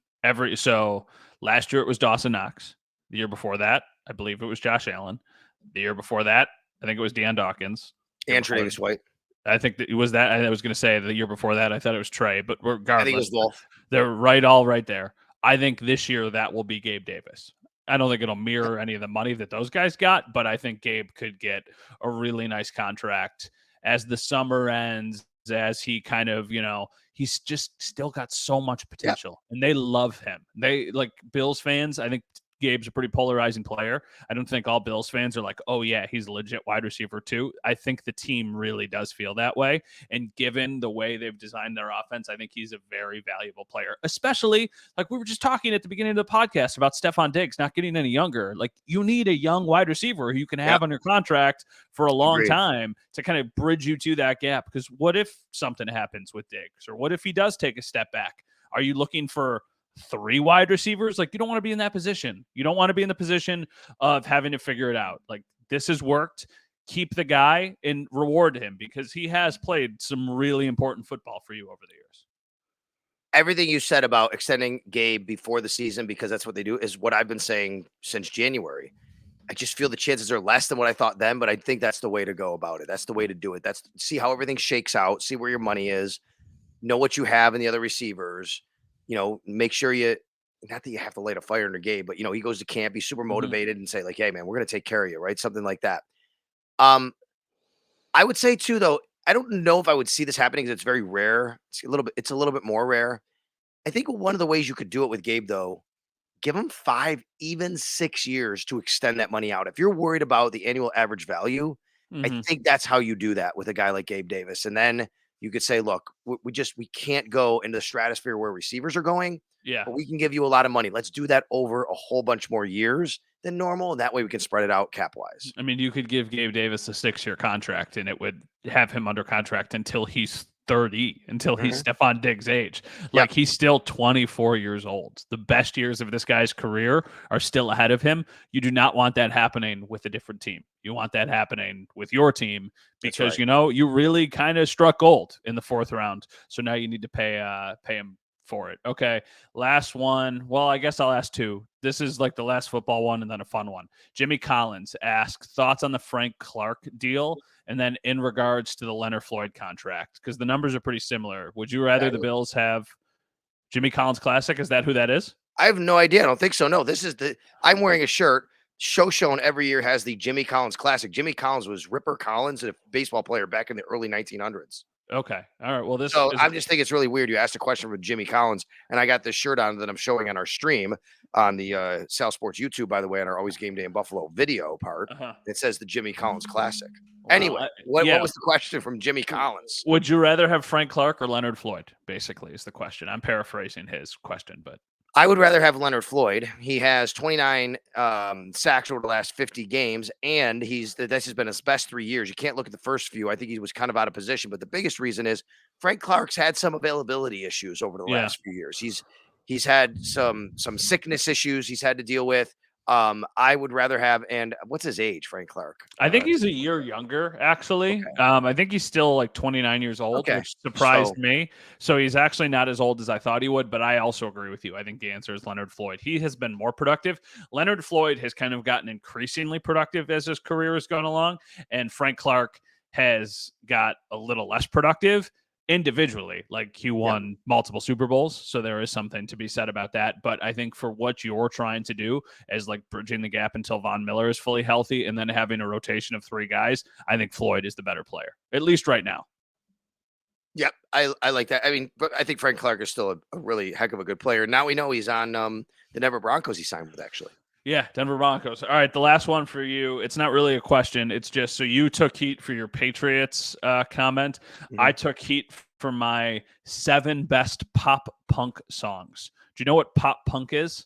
So last year it was Dawson Knox. The year before that, I believe it was Josh Allen. The year before that, I think it was Deion Dawkins. And Tre'Davious White. I think that it was that. I was going to say the year before that, I thought it was Trey, but regardless, I think it was both. They're all right there. I think this year that will be Gabe Davis. I don't think it'll mirror any of the money that those guys got, but I think Gabe could get a really nice contract as the summer ends, as he kind of, he's just still got so much Yep. potential and they love him. They like Bills fans. I think Gabe's a pretty polarizing player. I don't think all Bills fans are like, oh, yeah, he's a legit wide receiver, too. I think the team really does feel that way. And given the way they've designed their offense, I think he's a very valuable player, especially like we were just talking at the beginning of the podcast about Stefon Diggs not getting any younger. Like, you need a young wide receiver who you can have on your contract for a long Agreed. time to kind of bridge you to that gap. Because what if something happens with Diggs, or what if he does take a step back? Are you looking for 3 wide receivers? Like, you don't want to be in that position. You don't want to be in the position of having to figure it out. Like, this has worked. Keep the guy and reward him because he has played some really important football for you over the years. Everything you said about extending Gabe before the season, because that's what they do, is what I've been saying since January. I just feel the chances are less than what I thought then, but I think that's the way to go about it. That's the way to do it. That's see how everything shakes out, see where your money is, know what you have in the other receivers, make sure not that you have to light a fire under Gabe, but he goes to camp, he's super motivated and say like, hey man, we're going to take care of you, right? Something like that. I would say too, though, I don't know if I would see this happening because it's very rare. It's a little bit more rare. I think one of the ways you could do it with Gabe, though, give him 5, even 6 years to extend that money out. If you're worried about the annual average value, I think that's how you do that with a guy like Gabe Davis. And then you could say, look, we can't go into the stratosphere where receivers are going. Yeah. But we can give you a lot of money. Let's do that over a whole bunch more years than normal. And that way we can spread it out cap wise. I mean, you could give Gabe Davis a 6-year contract and it would have him under contract until he's 30, until he's Stefon Diggs' age. Like, he's still 24 years old. The best years of this guy's career are still ahead of him. You do not want that happening with a different team. You want that happening with your team because, you really kind of struck gold in the 4th round. So now you need to pay him for it. Okay. Last one. Well, I guess I'll ask 2. This is like the last football one and then a fun one. Jimmy Collins asked thoughts on the Frank Clark deal and then in regards to the Leonard Floyd contract, because the numbers are pretty similar. Would you rather the Bills have Jimmy Collins Classic? Is that who that is? I have no idea. I don't think so. No, I'm wearing a shirt. Shown every year has the Jimmy Collins Classic. Jimmy Collins was Ripper Collins, a baseball player back in the early 1900s. Okay. All right. Well, I just think it's really weird. You asked a question with Jimmy Collins, and I got this shirt on that I'm showing on our stream on the Sal Sports YouTube, by the way, on our Always Game Day in Buffalo video part. It says the Jimmy Collins Classic. Wow. Anyway, what was the question from Jimmy Collins? Would you rather have Frank Clark or Leonard Floyd? Basically, is the question. I'm paraphrasing his question, but I would rather have Leonard Floyd. He has 29 sacks over the last 50 games, and this has been his best 3 years. You can't look at the first few. I think he was kind of out of position, but the biggest reason is Frank Clark's had some availability issues over the last few years. He's had some sickness issues he's had to deal with. I would rather have, and what's his age, Frank Clark? I think he's a year younger, actually. Okay. I think he's still like 29 years old, which surprised me. So he's actually not as old as I thought he would, but I also agree with you. I think the answer is Leonard Floyd. He has been more productive. Leonard Floyd has kind of gotten increasingly productive as his career has gone along, and Frank Clark has got a little less productive individually. Like, he won multiple Super Bowls, so there is something to be said about that. But I think for what you're trying to do as like bridging the gap until Von Miller is fully healthy and then having a rotation of 3 guys, I think Floyd is the better player, at least right now. Yep, I like that. I mean, but I think Frank Clark is still a really heck of a good player. Now we know he's on the Denver Broncos he signed with, actually. Yeah, Denver Broncos. All right, the last one for you. It's not really a question. It's just, so you took heat for your Patriots comment. I took heat for my 7 best pop punk songs. Do you know what pop punk is?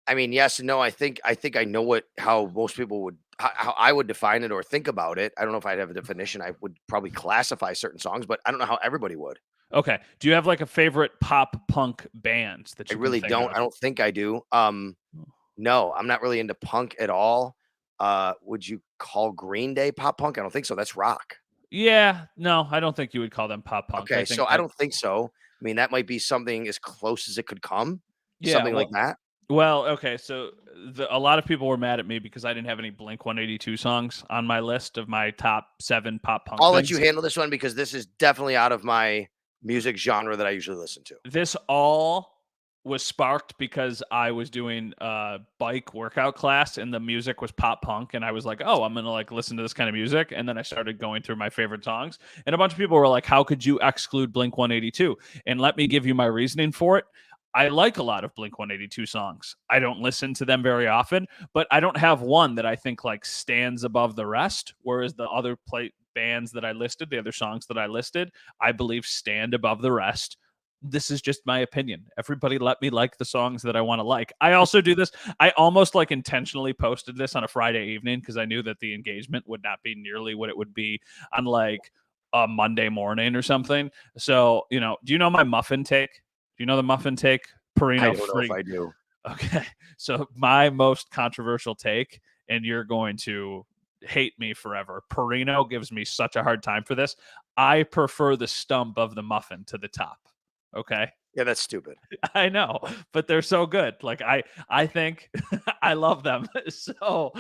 I mean, yes and no. I think I know how most people would, how I would define it or think about it. I don't know if I'd have a definition. I would probably classify certain songs, but I don't know how everybody would. Okay. Do you have like a favorite pop punk band that you I really don't. I don't think I do. No, I'm not really into punk at all. Would you call Green Day pop punk? I don't think so. That's rock. Yeah, no, I don't think you would call them pop punk. Okay, I don't think so. I mean, that might be something as close as it could come. Yeah, something like that. Well, okay, so a lot of people were mad at me because I didn't have any Blink-182 songs on my list of my top 7 pop punk. I'll let you handle this one because this is definitely out of my music genre that I usually listen to. This all was sparked because I was doing a bike workout class and the music was pop punk, and I was like, oh, I'm gonna like listen to this kind of music. And then I started going through my favorite songs, and a bunch of people were like, how could you exclude Blink 182? And let me give you my reasoning for it. I like a lot of Blink 182 songs. I don't listen to them very often, but I don't have one that I think like stands above the rest. Whereas the other bands that I listed, the other songs that I listed, I believe stand above the rest. This is just my opinion. Everybody let me like the songs that I want to like. I also do this. I almost like intentionally posted this on a Friday evening because I knew that the engagement would not be nearly what it would be on like a Monday morning or something. So, do you know my muffin take? Do you know the muffin take? I Perino don't know if free. I do. Okay. So my most controversial take, and you're going to hate me forever. Perino gives me such a hard time for this. I prefer the stump of the muffin to the top. Okay. Yeah, that's stupid. I know, but they're so good. Like I think I love them. So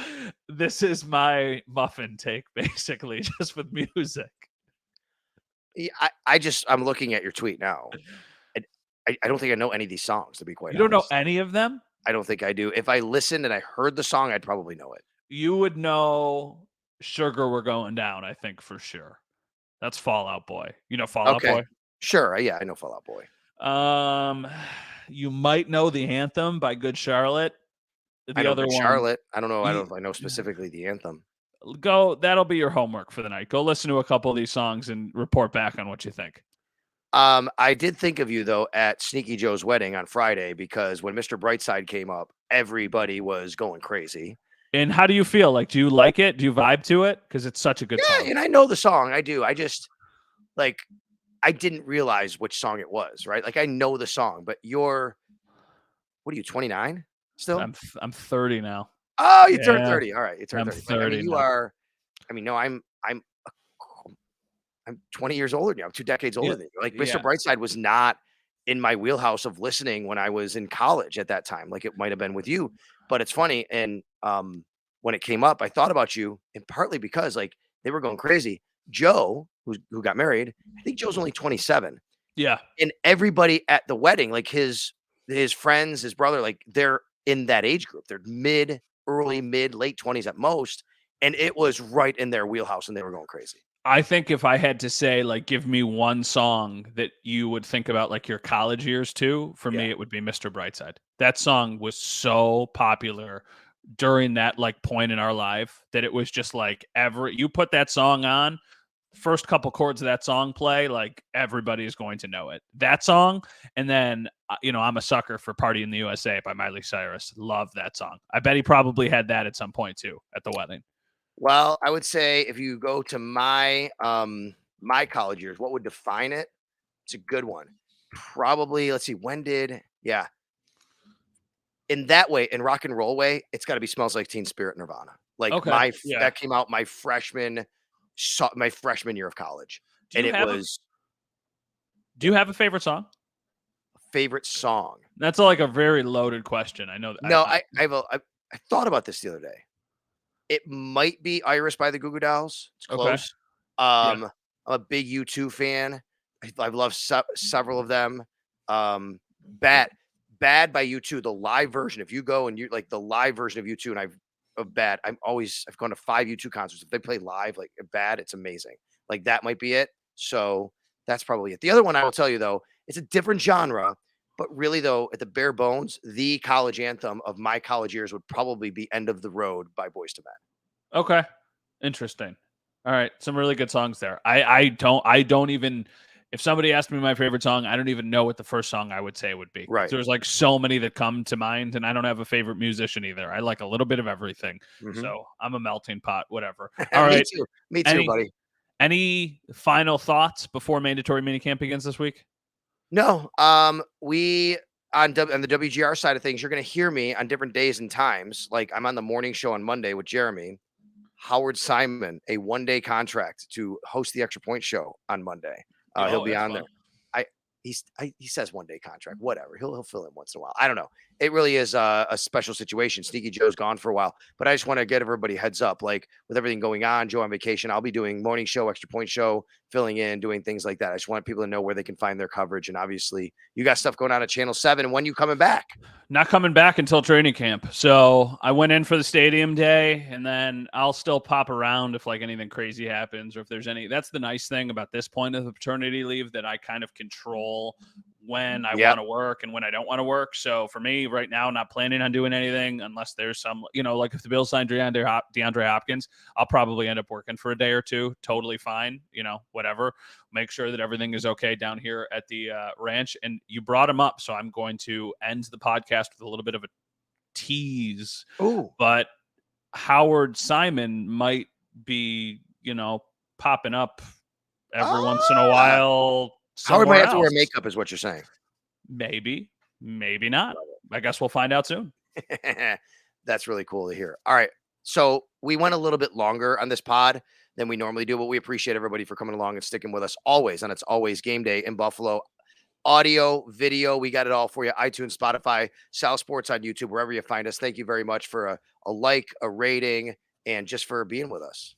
this is my muffin take, basically, just with music. Yeah, I'm looking at your tweet now. I don't think I know any of these songs, to be quite You don't know honest. any of them? I don't think I do. If I listened and I heard the song, I'd probably know it. You would know Sugar We're Going Down, I think for sure. That's Fall Out Boy. You know Fall Out Okay. Boy? Sure. Yeah, I know Fall Out Boy. You might know the anthem by Good Charlotte. I The know other Good one, Charlotte. I don't know. I you, don't know if I know specifically the anthem. that'll be your homework for the night. Go listen to a couple of these songs and report back on what you think. I did think of you though at Sneaky Joe's wedding on Friday because when Mr. Brightside came up, everybody was going crazy. And how do you feel? Like, do you like it? Do you vibe to it? Because it's such a good song. Yeah, and I know the song. I do. I just like I didn't realize which song it was, right? Like I know the song, but what are you, 29 still? I'm 30 now. Oh, you turned Yeah, 30. All right, you turned I'm 30. But, I mean, 30 you now. are. I mean, no, I'm 20 years older than you. I'm 2 decades older Yeah, than you. Like Mr. yeah. Brightside was not in my wheelhouse of listening when I was in college at that time. Like it might have been with you, but it's funny. And when it came up, I thought about you, and partly because like they were going crazy. Joe, who got married, I think Joe's only 27, Yeah. and everybody at the wedding, like his friends, his brother, like they're in that age group. They're early, mid, late 20s at most, and it was right in their wheelhouse, and they were going crazy. I think if I had to say, like, give me one song that you would think about, like, your college years too, for Yeah. me, it would be Mr. Brightside. That song was so popular during that, like, point in our life that it was just like you put that song on, first couple chords of that song play, like, everybody is going to know it. That song, and then, I'm a sucker for Party in the USA by Miley Cyrus. Love that song. I bet he probably had that at some point too at the wedding. Well, I would say if you go to my college years, what would define it? It's a good one. Probably, let's see, in that way, in rock and roll way, it's got to be Smells Like Teen Spirit Nirvana. Like Okay. Yeah. that came out my freshman year of college. Do And you it have was Do you have a favorite song? favorite song. That's like a very loaded question. I know that. No, I thought about this the other day. It might be Iris by the Goo Goo Dolls. It's Okay. close. Yeah. I'm a big U2 fan. I've loved several of them. Bad by U2, the live version. If you go and you like the live version of U2, and I've gone to 5 U2 concerts. If they play live, like Bad, it's amazing. Like that might be it. So that's probably it. The other one I will tell you though, it's a different genre, but really though, at the bare bones, the college anthem of my college years would probably be "End of the Road" by Boyz II Men. Okay. Interesting. All right. Some really good songs there. I don't even, if somebody asked me my favorite song, I don't even know what the first song I would say would be. Right. There's like so many that come to mind, and I don't have a favorite musician either. I like a little bit of everything. Mhm. So I'm a melting pot, whatever. All right. Me too, buddy. Any final thoughts before mandatory minicamp begins this week? No, we on the WGR side of things, you're going to hear me on different days and times. Like I'm on the morning show on Monday with Jeremy. Howard Simon, a 1-day contract to host the Extra Point show on Monday. He'll be on there. He says 1-day contract, whatever. He'll fill in once in a while. I don't know. It really is a special situation. Sneaky Joe's gone for a while, but I just want to get everybody heads up. Like with everything going on, Joe on vacation, I'll be doing morning show, Extra Point show, filling in, doing things like that. I just want people to know where they can find their coverage. And obviously, you got stuff going on at Channel 7. When you coming back? Not coming back until training camp. So I went in for the stadium day, and then I'll still pop around if like anything crazy happens or if there's any. That's the nice thing about this point of the paternity leave, that I kind of control when I want to work and when I don't want to work. So for me right now, not planning on doing anything unless there's some, like if the Bills sign DeAndre Hopkins, I'll probably end up working for a day or two. Totally fine. Whatever. Make sure that everything is okay down here at the ranch. And you brought him up, so I'm going to end the podcast with a little bit of a tease. Ooh. But Howard Simon might be, popping up every once in a while. Howard might have to wear else. makeup, is what you're saying. Maybe not. I guess we'll find out soon. That's really cool to hear. All right. So we went a little bit longer on this pod than we normally do, but we appreciate everybody for coming along and sticking with us always. And it's always game day in Buffalo. Audio, video, we got it all for you. iTunes, Spotify, Sal Sports on YouTube, wherever you find us. Thank you very much for a like, a rating, and just for being with us.